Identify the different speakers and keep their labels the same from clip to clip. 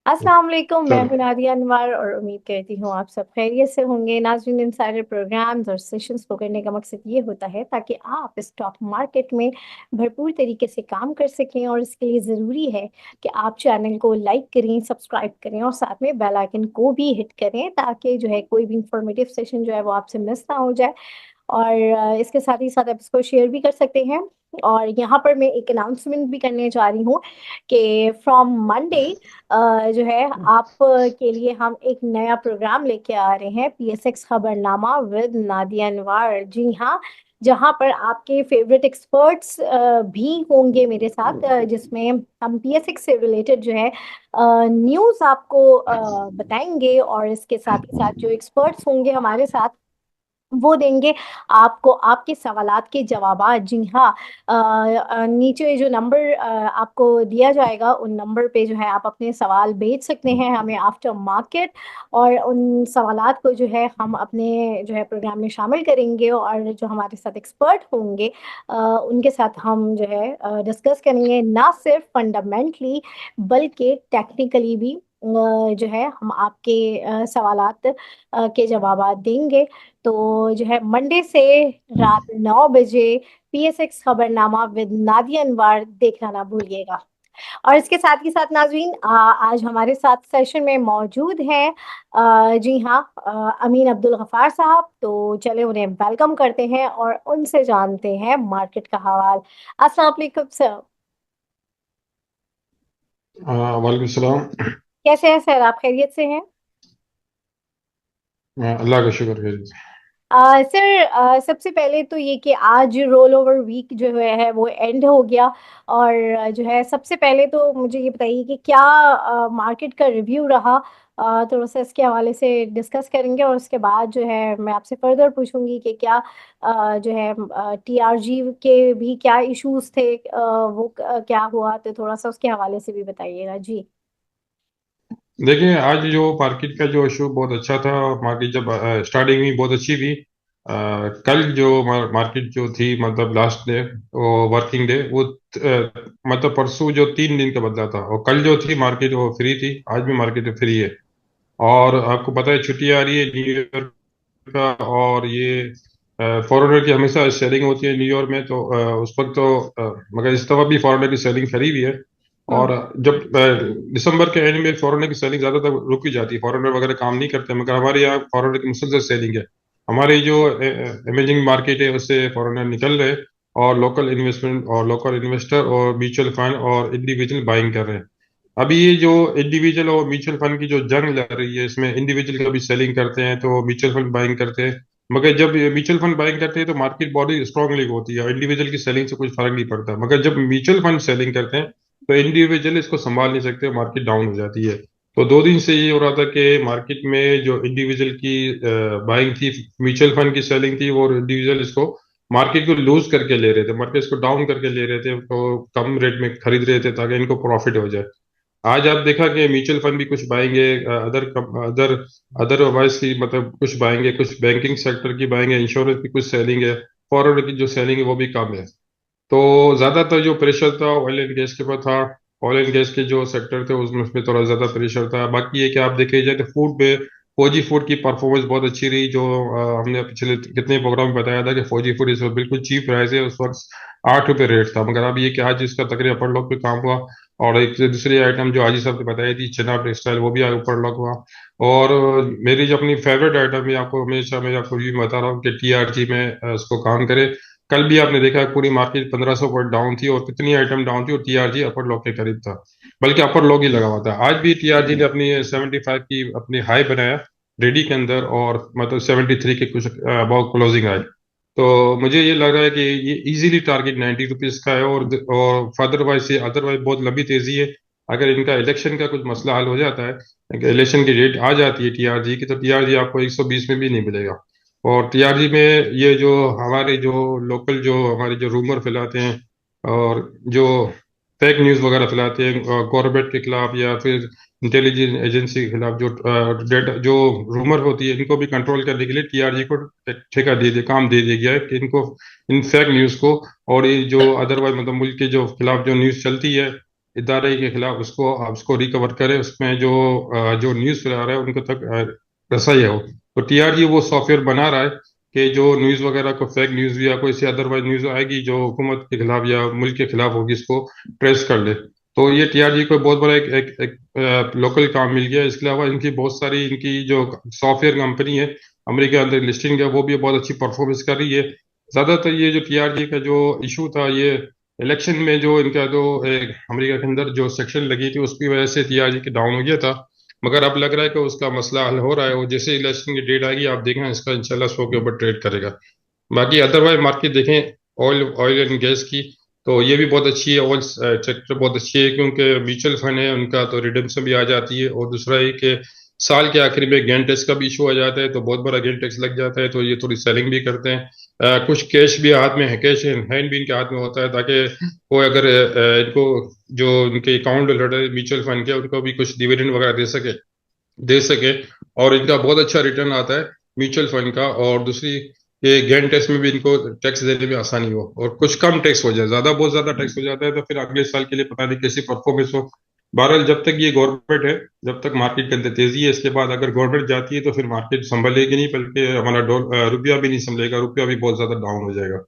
Speaker 1: अस्सलाम वालेकुम। मैं
Speaker 2: चलो।
Speaker 1: हूं नादिया अनवर और उम्मीद करती हूँ आप सब खैरियत से होंगे। नाज़रीन, इंसाइडर प्रोग्राम्स और सेशंस को करने का मकसद ये होता है ताकि आप स्टॉक मार्केट में भरपूर तरीके से काम कर सकें, और इसके लिए ज़रूरी है कि आप चैनल को लाइक करें, सब्सक्राइब करें और साथ में बेल आइकन को भी हिट करें, ताकि जो है कोई भी इंफॉर्मेटिव सेशन जो है वो आपसे मिस ना हो जाए। और इसके साथ ही साथ आप इसको शेयर भी कर सकते हैं। और यहाँ पर मैं एक अनाउंसमेंट भी करने जा रही हूँ कि फ्रॉम मंडे जो है आप के लिए हम एक नया प्रोग्राम लेके आ रहे हैं, PSX Khabarnama with Nadia Anwar. जी हाँ, जहाँ पर आपके फेवरेट एक्सपर्ट्स भी होंगे मेरे साथ, जिसमें हम PSX से रिलेटेड जो है न्यूज़ आपको बताएंगे, और इसके साथ ही साथ जो एक्सपर्ट्स होंगे हमारे साथ वो देंगे आपको आपके सवालात के जवाबात। जी हाँ, नीचे जो नंबर आपको दिया जाएगा उन नंबर पे जो है आप अपने सवाल भेज सकते हैं हमें आफ्टर मार्केट, और उन सवालात को जो है हम अपने जो है प्रोग्राम में शामिल करेंगे, और जो हमारे साथ एक्सपर्ट होंगे उनके साथ हम जो है डिस्कस करेंगे, ना सिर्फ फंडामेंटली बल्कि टेक्निकली भी। जो है हम आपके सवालात के जवाबात देंगे। तो जो है मंडे से रात 9 बजे PSX Khabarnama with Nadia Anwar देखना ना भूलिएगा। और इसके साथ ही साथ नाजरीन, आज हमारे साथ सेशन में मौजूद हैं जी हाँ, अमीन अब्दुल गफार साहब। तो चले उन्हें वेलकम करते हैं और उनसे जानते हैं मार्केट का हवाल। अस्सलाम वालेकुम सर।
Speaker 2: वालेकुम सलाम।
Speaker 1: कैसे हैं सर, आप खैरियत से हैं?
Speaker 2: अल्लाह का शुक्र है।
Speaker 1: सर, सबसे पहले तो ये कि आज रोल ओवर वीक जो है वो एंड हो गया, और जो है सबसे पहले तो मुझे ये बताइए कि क्या मार्केट का रिव्यू रहा। थोड़ा सा इसके हवाले से डिस्कस करेंगे, और उसके बाद जो है मैं आपसे फर्दर पूछूंगी कि क्या जो है TRG के भी क्या इश्यूज थे, वो क्या हुआ, तो थोड़ा सा उसके हवाले से भी बताइएगा जी।
Speaker 2: देखिए, आज जो मार्केट का जो इशू बहुत अच्छा था, और मार्केट जब स्टार्टिंग में बहुत अच्छी थी। कल जो मार्केट जो थी, मतलब लास्ट डे, वो वर्किंग डे, वो मतलब परसों जो 3 दिन का बदला था, और कल जो थी मार्केट वो फ्री थी, आज भी मार्केट फ्री है। और आपको पता है छुट्टी आ रही है न्यू ईयर का, और ये फॉरेनर की हमेशा सेलिंग होती है न्यूयॉर्क में, तो उस वक्त तो मगर इस दफा भी फॉरेनर की सेलिंग खरी भी है।
Speaker 1: हम्म।
Speaker 2: और जब दिसंबर के एंड में फॉरेनर की सेलिंग ज्यादातर रुक ही जाती है, फॉरेनर वगैरह काम नहीं करते, मगर हमारे यहाँ फॉरेनर की मुसलसल सेलिंग है। हमारी जो इमेजिंग मार्केट है उससे फॉरेनर निकल रहे हैं, और लोकल इन्वेस्टमेंट और लोकल इन्वेस्टर और म्यूचुअल फंड और इंडिविजुअल बाइंग कर रहे हैं। अभी ये जो इंडिविजुअल और म्यूचुअल फंड की जो जंग लग रही है, इसमें इंडिविजुअल कभी सेलिंग करते हैं तो म्यूचुअल फंड बाइंग करते हैं। मगर जब म्यूचुअल फंड बाइंग करते हैं तो मार्केट बॉडी स्ट्रांगली होती है, इंडिविजुअल की सेलिंग से कुछ फर्क नहीं पड़ता। मगर जब म्यूचुअल फंड सेलिंग करते हैं तो इंडिविजुअल इसको संभाल नहीं सकते, मार्केट डाउन हो जाती है। तो 2 दिन से ये हो रहा था कि मार्केट में जो इंडिविजुअल की बाइंग थी, म्यूचुअल फंड की सेलिंग थी, और इंडिविजुअल इसको मार्केट को लूज करके ले रहे थे, मार्केट इसको डाउन करके ले रहे थे, तो कम रेट में खरीद रहे थे ताकि इनको प्रॉफिट हो जाए। आज आप देखा कि म्यूचुअल फंड भी कुछ बाएंगे, अदर अदर अदरवाइज की मतलब कुछ बाएंगे, कुछ बैंकिंग सेक्टर की बाएंगे, इंश्योरेंस की कुछ सेलिंग है, फॉरेन की जो सेलिंग है वो भी कम है। तो ज्यादातर जो प्रेशर था ऑयल एंड गैस के ऊपर था। ऑयल एंड गैस के जो सेक्टर थे उसमें उसमें थोड़ा ज्यादा प्रेशर था। बाकी ये कि आप देखे जाए तो फूड पे फौजी फूड की परफॉर्मेंस बहुत अच्छी रही, जो हमने पिछले कितने प्रोग्राम में बताया था कि फौजी फूड इस वक्त बिल्कुल चीप प्राइस है। उस वक्त 8 रुपये रेट था, मगर अब ये कि आज इसका तकरीबन अपर लॉक पे काम हुआ। और एक दूसरी आइटम जो हाजी साहब ने बताई थी, चना टेक्सटाइल, वो भी ऊपर लॉक हुआ। और मेरी जो अपनी फेवरेट आइटम है, आपको हमेशा मैं आपको ये बता रहा हूँ कि TRG में इसको काम करे। कल भी आपने देखा पूरी मार्केट 1500 पॉइंट डाउन थी, और कितनी आइटम डाउन थी, और TRG अपर लॉक के करीब था, बल्कि अपर लॉक ही लगा हुआ था। आज भी TRG ने अपनी 75 की अपनी हाई बनाया रेडी के अंदर, और मतलब 73 के कुछ अबाउट क्लोजिंग आई। तो मुझे ये लग रहा है कि ये इजीली टारगेट 90 रुपीज का है, और अदरवाइज ये अदरवाइज बहुत लंबी तेजी है। अगर इनका इलेक्शन का कुछ मसला हल हो जाता है, इलेक्शन की डेट आ जाती है TRG की, तो TRG आपको 120 में भी नहीं मिलेगा। और TRG में ये जो हमारे जो लोकल जो हमारे जो रूमर फैलाते हैं, और जो फेक न्यूज़ वगैरह फैलाते हैं गवर्नमेंट के खिलाफ या फिर इंटेलिजेंस एजेंसी के खिलाफ, जो डेटा जो रूमर होती है, इनको भी कंट्रोल करने के लिए TRG को ठेका दे दिया, काम दे दिया गया है कि इनको इन फेक न्यूज़ को, और ये जो अदरवाइज मतलब मुल्क के जो खिलाफ जो न्यूज़ चलती है, इदारे के खिलाफ उसको रिकवर करे, उसमें जो न्यूज़ फैला रहा है उनको तक रसाई हो। तो टीआरजी वो सॉफ्टवेयर बना रहा है कि जो न्यूज़ वगैरह को, फेक न्यूज़ या कोई सी अदरवाइज न्यूज़ आएगी जो हुकूमत के खिलाफ या मुल्क के खिलाफ होगी, इसको ट्रेस कर ले। तो ये टीआरजी को बहुत बड़ा एक लोकल काम मिल गया। इसके अलावा इनकी बहुत सारी, इनकी जो सॉफ्टवेयर कंपनी है अमेरिका के अंदर लिस्टिंग है, वो भी बहुत अच्छी परफॉर्मेंस कर रही है। ज्यादातर ये जो टीआरजी का जो इशू था, ये इलेक्शन में जो इनका जो अमेरिका के अंदर जो सेक्शन लगी थी उसकी वजह से टीआरजी की डाउन हो गया था। मगर अब लग रहा है कि उसका मसला हल हो रहा है, और जैसे इलेक्शन की डेट आएगी आप देखें, इसका इंशाल्लाह 100 के ऊपर ट्रेड करेगा। बाकी अदरवाइज मार्केट देखें, ऑयल ऑयल एंड गैस की, तो ये भी बहुत अच्छी है। ऑयल सेक्टर बहुत अच्छी है क्योंकि म्यूचुअल फंड है उनका, तो रिडम्पशन भी आ जाती है। और दूसरा है कि साल के आखिर में गेन टैक्स का भी इशू आ जाता है, तो बहुत बड़ा गेन टैक्स लग जाता है, तो ये थोड़ी सेलिंग भी करते हैं। कुछ कैश भी हाथ में है, कैश हैंड भी इनके हाथ में होता है, ताकि वो अगर इनको जो इनके अकाउंट होल्डर म्यूचुअल फंड के, उनको भी कुछ डिविडेंड वगैरह दे सके। और इनका बहुत अच्छा रिटर्न आता है म्यूचुअल फंड का। और दूसरी, ये गेन टैक्स में भी इनको टैक्स देने में आसानी हो, और कुछ कम टैक्स हो जाए। बहुत ज्यादा टैक्स हो जाता है तो फिर अगले साल के लिए पता नहीं कैसी परफॉर्मेंस हो। बहरहाल जब तक ये गवर्नमेंट है, जब तक मार्केट के अंदर तेजी है, इसके बाद अगर गवर्नमेंट जाती है तो फिर मार्केट संभलेगी नहीं, बल्कि हमारा रुपया भी नहीं संभलेगा, रुपया भी बहुत ज्यादा डाउन हो जाएगा।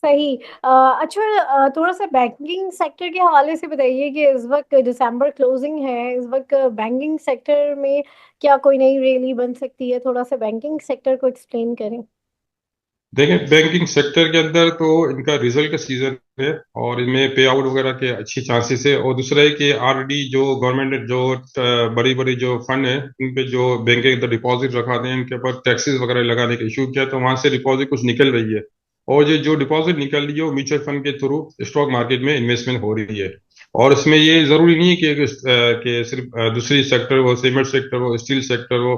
Speaker 1: सही। अच्छा, थोड़ा सा बैंकिंग सेक्टर के हवाले से बताइए कि इस वक्त दिसंबर क्लोजिंग है, इस वक्त बैंकिंग सेक्टर में क्या कोई नई रैली बन सकती है? थोड़ा सा बैंकिंग सेक्टर को एक्सप्लेन करें।
Speaker 2: देखें, बैंकिंग सेक्टर के अंदर तो इनका रिजल्ट का सीजन है, और इनमें पे आउट वगैरह के अच्छी चांसेस है। और दूसरा है कि आरडी जो गवर्नमेंट ने जो बड़ी बड़ी जो फंड है, इन पे जो बैंक के अंदर डिपॉजिट रखा हैं, इनके ऊपर टैक्सेस वगैरह लगाने का इशू किया, तो वहां से डिपॉजिट कुछ निकल रही है। और ये जो डिपॉजिट निकल रही है वो म्यूचुअल फंड के थ्रू स्टॉक मार्केट में इन्वेस्टमेंट हो रही है। और इसमें ये जरूरी नहीं है कि सिर्फ दूसरी सेक्टर हो, सीमेंट सेक्टर हो, स्टील सेक्टर हो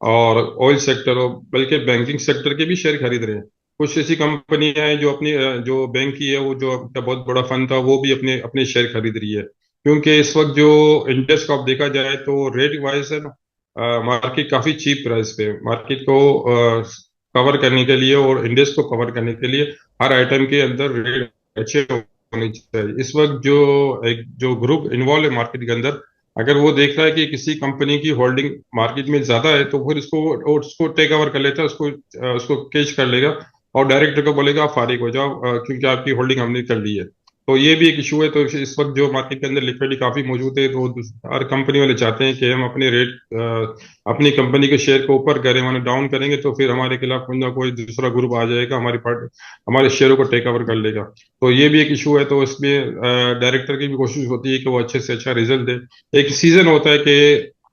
Speaker 2: और ऑयल सेक्टर हो, बल्कि बैंकिंग सेक्टर के भी शेयर खरीद रहे हैं। कुछ ऐसी कंपनियां हैं जो अपनी जो बैंक की है, वो जो अपना बहुत बड़ा फंड था, वो भी अपने अपने शेयर खरीद रही है। क्योंकि इस वक्त जो इंडेक्स को आप देखा जाए तो रेट वाइज है ना, मार्केट काफी चीप प्राइस पे मार्केट को कवर करने के लिए, और इंडेक्स को कवर करने के लिए हर आइटम के अंदर रेट अच्छे होने चाहिए। इस वक्त जो ग्रुप इन्वॉल्व है मार्केट के अंदर, अगर वो देख रहा है कि किसी कंपनी की होल्डिंग मार्केट में ज्यादा है, तो फिर उसको टेक ओवर कर लेता है, उसको कैच कर लेगा, और डायरेक्टर को बोलेगा आप फारिग हो जाओ, क्योंकि आपकी होल्डिंग हमने कर ली है। तो ये भी एक इशू है। तो इस वक्त जो मार्केट के अंदर लिक्विडिटी काफी मौजूद है, तो हर कंपनी वाले चाहते हैं कि हम अपने रेट, अपनी कंपनी के शेयर को ऊपर करें, माने डाउन करेंगे तो फिर हमारे खिलाफ कोई ना कोई दूसरा ग्रुप आ जाएगा, हमारे शेयरों को टेक ओवर कर लेगा। तो ये भी एक इशू है। तो इसमें डायरेक्टर की भी कोशिश होती है कि वो अच्छे से अच्छा रिजल्ट दे। एक सीजन होता है कि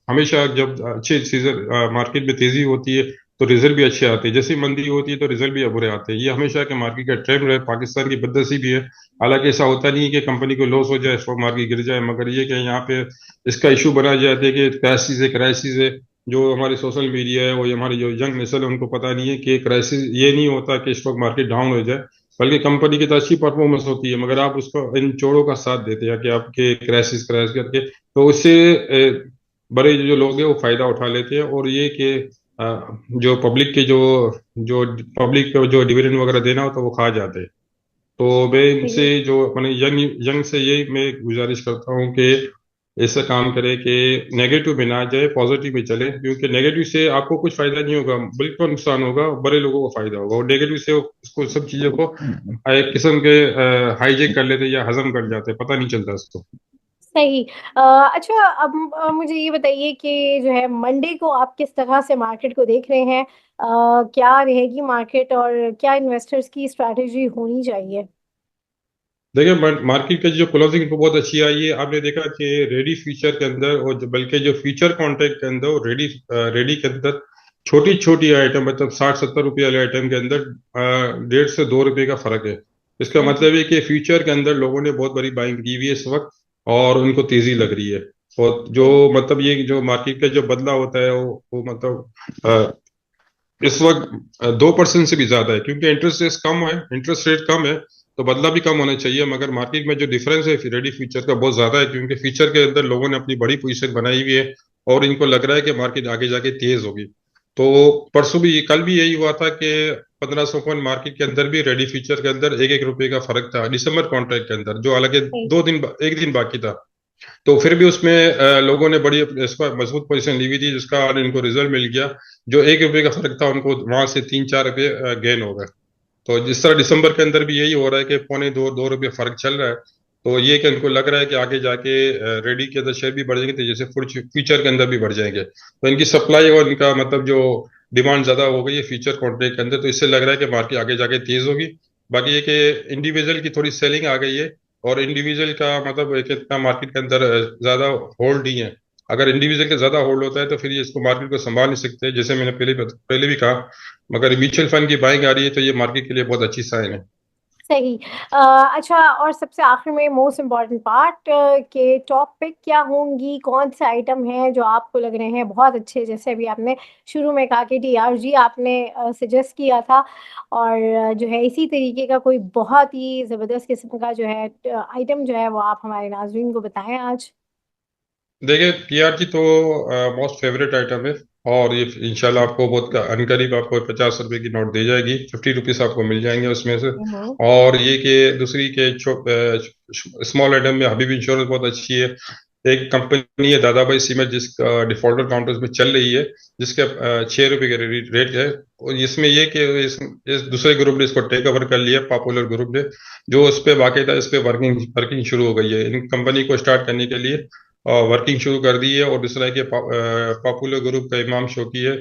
Speaker 2: हमेशा जब अच्छे सीजन मार्केट में तेजी होती है तो रिजल्ट भी अच्छे आते हैं, जैसी मंदी होती है तो रिजल्ट भी बुरे आते हैं। ये हमेशा के मार्केट का ट्रेंड है, पाकिस्तान की बदनसीबी है। हालांकि ऐसा होता नहीं है कि कंपनी को लॉस हो जाए, स्टॉक मार्केट गिर जाए, मगर ये कि यहाँ पे इसका इशू बना जाता है कि क्राइसिस है। जो हमारी सोशल मीडिया है, वो हमारी जो यंग नस्ल है, उनको पता नहीं है कि क्राइसिस ये नहीं होता कि स्टॉक मार्केट डाउन हो जाए, बल्कि कंपनी की तो अच्छी परफॉर्मेंस होती है, मगर आप उसको इन चोरों का साथ देते हैं कि आपके क्राइसिस क्राइस करके, तो उससे बड़े जो लोग हैं वो फायदा उठा लेते हैं। और ये कि जो पब्लिक के जो पब्लिक को जो डिविडेंड वगैरह देना होता है वो खा जाते हैं। तो मैं इनसे,
Speaker 1: जी।
Speaker 2: जो अपने यंग यंग से यही मैं गुजारिश करता हूँ कि ऐसा काम करे कि नेगेटिव में ना जाए, पॉजिटिव में चले, क्योंकि नेगेटिव से आपको कुछ फायदा नहीं होगा, बिल्कुल नुकसान होगा, बड़े लोगों को फायदा होगा। और नेगेटिव से उसको सब चीजों को एक किस्म के हाईजेक कर लेते या हजम कर जाते, पता नहीं चलता उसको।
Speaker 1: सही। अच्छा, अब मुझे ये बताइए कि जो है मंडे को आप किस तरह से मार्केट को देख रहे हैं? क्या रहेगी मार्केट और क्या इन्वेस्टर्स की स्ट्रैटेजी होनी चाहिए?
Speaker 2: देखिए, मार्केट की जो क्लोजिंग बहुत अच्छी आई है। आपने देखा कि रेडी फ्यूचर के अंदर, और बल्कि जो फ्यूचर कॉन्ट्रैक्ट के अंदर, रेडी रेडी के अंदर छोटी छोटी आइटम, मतलब 60-70 रुपये वाले आइटम के अंदर 1.5 से 2 रुपये का फर्क है। इसका
Speaker 1: हम्म।
Speaker 2: मतलब है कि फ्यूचर के अंदर लोगों ने बहुत बड़ी बाइंग की हुई है इस वक्त, और उनको तेजी लग रही है। और जो
Speaker 1: जी।
Speaker 2: मतलब ये जो मार्केट का जो बदला होता है, वो मतलब इस वक्त 2% से भी ज्यादा है, क्योंकि इंटरेस्ट रेट कम है, तो बदला भी कम होना चाहिए। मगर मार्केट में जो डिफरेंस है रेडी फ्यूचर का बहुत ज्यादा है, क्योंकि फ्यूचर के अंदर लोगों ने अपनी बड़ी पोजीशन बनाई हुई है, और इनको लग रहा है कि मार्केट आगे जाके तेज होगी। तो परसों भी, कल भी यही हुआ था कि 1500 पॉइंट मार्केट के अंदर भी रेडी फ्यूचर के अंदर एक एक रुपए का फर्क था दिसंबर कॉन्ट्रैक्ट के अंदर, जो हालांकि
Speaker 1: सही।
Speaker 2: 2 दिन, एक दिन बाकी था। तो फिर भी उसमें लोगों ने बड़ी इस पर मजबूत पोजीशन ली हुई थी, जिसका इनको रिजल्ट मिल गया। जो एक रुपए का फर्क था उनको वहां से 3-4 रुपए गेन हो गए। तो जिस तरह दिसंबर के अंदर भी यही हो रहा है कि पौने 2 रुपए फर्क चल रहा है। तो ये कि इनको लग रहा है कि आगे जाके रेडी के अंदर शेयर भी बढ़ जाएंगे, तो जैसे फ्यूचर के अंदर भी बढ़ जाएंगे, तो इनकी सप्लाई और इनका मतलब जो डिमांड ज्यादा हो गई है फ्यूचर कॉन्ट्रैक्ट के अंदर, तो इससे लग रहा है कि मार्केट आगे जाके तेज होगी। बाकी ये कि इंडिविजुअल की थोड़ी सेलिंग आ गई है, और इंडिविजुअल का मतलब एक इतना मार्केट के अंदर ज्यादा होल्ड नहीं है। अगर इंडिविजुअल के ज्यादा होल्ड होता है तो फिर ये इसको मार्केट को संभाल नहीं सकते, जैसे मैंने पहले भी कहा। मगर म्यूचुअल फंड की बाइंग आ रही है तो ये मार्केट के लिए बहुत अच्छी साइन है।
Speaker 1: सही। अच्छा, और सबसे आखिर में मोस्ट इम्पॉर्टेंट पार्ट के टॉप पिक क्या होंगी, कौन से आइटम हैं जो आपको लग रहे हैं बहुत अच्छे, जैसे अभी आपने शुरू में कहा कि डीआरजी आपने सजेस्ट किया था, और जो है इसी तरीके का कोई बहुत ही ज़बरदस्त किस्म का जो है आइटम जो है वो आप हमारे नाज़रीन को बताएं आज।
Speaker 2: देखिए, पीआरजी तो मोस्ट फेवरेट आइटम है। और ये इंशाल्लाह आपको बहुत अनकरीब आपको 50 रुपए की नोट दी जाएगी, 50 रुपीज आपको मिल जाएंगे उसमें से।
Speaker 1: हम्म।
Speaker 2: और ये कि दूसरी के स्मॉल आइटम में हबीब इंश्योरेंस बहुत अच्छी है। एक कंपनी है दादा भाई सीमेंट, जिसका डिफॉल्टर काउंटर्स में चल रही है, जिसके 6 रुपए के रेट है। और इसमें ये कि इस दूसरे ग्रुप ने इसको टेक ओवर कर लिया, पॉपुलर ग्रुप ने, जो उस पर बाकायदा इस पे वर्किंग वर्किंग शुरू हो गई है इन कंपनी को स्टार्ट करने के लिए। वर्किंग शुरू कर दी है। और दूसरा है कि पॉपुलर ग्रुप का इमाम शोकी है।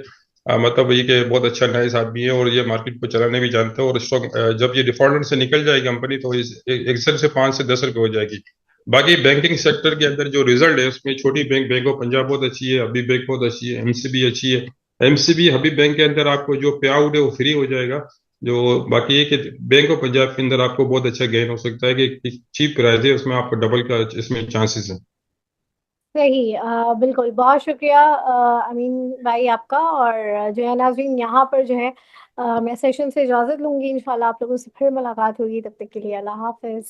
Speaker 2: मतलब ये कि बहुत अच्छा नाइस आदमी है, और ये मार्केट को चलाने भी जानता है। और स्टॉक जब ये डिफॉल्टर से निकल जाएगी कंपनी, तो इस एक सेल से 5 से 10 रुपए हो जाएगी। बाकी बैंकिंग सेक्टर के अंदर जो रिजल्ट है उसमें छोटी बैंक ऑफ पंजाब बहुत अच्छी है, हबीब बैंक बहुत अच्छी है, एमसीबी अच्छी है। एमसीबी हबीब बैंक के अंदर आपको जो पे आउट है वो फ्री हो जाएगा। जो बाकी है कि बैंक ऑफ पंजाब के अंदर आपको बहुत अच्छा गेन हो सकता है, कि चीप प्राइस है उसमें, आपको डबल का इसमें चांसेस है।
Speaker 1: सही। बिल्कुल, बहुत शुक्रिया अमीन भाई आपका। और जो है नाज़रीन, यहाँ पर जो है मैं सेशन से इजाज़त लूंगी। इंशाल्लाह आप लोगों से फिर मुलाकात होगी, तब तक के लिए अल्लाह हाफिज़।